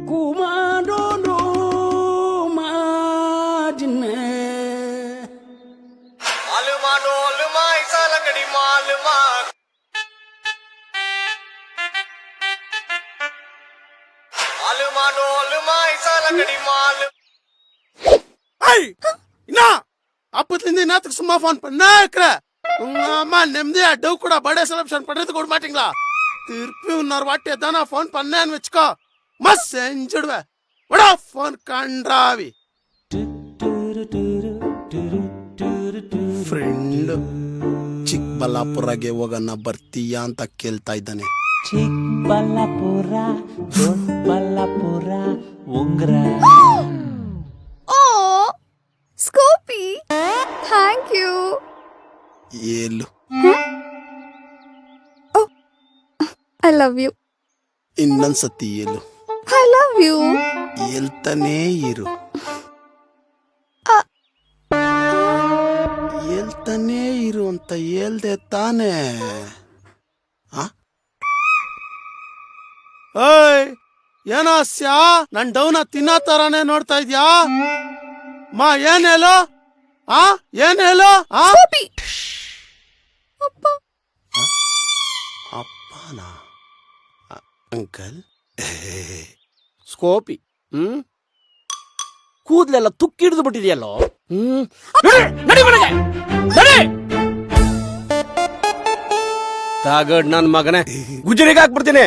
Kumandono majne Aluma do aluma isalangadi maluma Aluma do aluma isalangadi maluma Hey! Ina! அப்பத்துலேருந்து என்னத்துக்கு சும்மா phone பண்ண இருக்கிற உங்க அம்மா நிம்மதியா டவ் கூட பர்த்டே செலிப்ரேஷன் பண்றதுக்கு கூட மாட்டீங்களா திருப்பி இன்னொரு வாட்டி தானே ஃபோன் பண்ணேன்னு வச்சுக்கோ மஸ் செஞ்சுடுவேன் விடா ಫೋನ್ ಕಂಡ್ರಾವಿ ಫ್ರೆಂಡ್ ಚಿಕ್ಕಬಳ್ಳಾಪುರಗೆ ಹೋಗೋಣ ಬರ್ತೀಯಾ ಅಂತ ಕೇಳ್ತಾ ಇದ್ದಾನೆ. Chikkaballapur Doddaballapura ಉಂಗ್ರ. Oh, Scoopy, thank you. ಏಳು Oh, I love you. ಇನ್ನೊಂದ್ಸತಿ ಏಳು I love you. ಹೇಳ್ತಾನೇ ಇರು ಹೇಳ್ತಾನೇ ಇರು ಅಂತ ಹೇಳ್ದೆ ತಾನೇ. ಏಯ್ ಏನೋ ಸ್ಯಾ ನನ್ ಡೌನ ತಿನ್ನೋ ತರಾನೇ ನೋಡ್ತಾ ಇದ್ಯಾ ಮಾ ಏನ್ ಹೇಳು ಏನ್ ಹೇಳು Scoopy. Appa. ಅಪ್ಪನಾ ಅಂಕಲ್ ಸ್ಕೋಪಿ ಕೂದಲೆಲ್ಲ ತುಕ್ಕಿಡಿದು ಬಿಟ್ಟಿದೆಯಲ್ಲೋ. ನಡಿ ಮನೆಗೆ ನಡಿ. ತಾಗಡ್ ನನ್ ಮಗನೇ ಗುಜರಿಗೆ ಹಾಕ್ಬಿಡ್ತೀನಿ.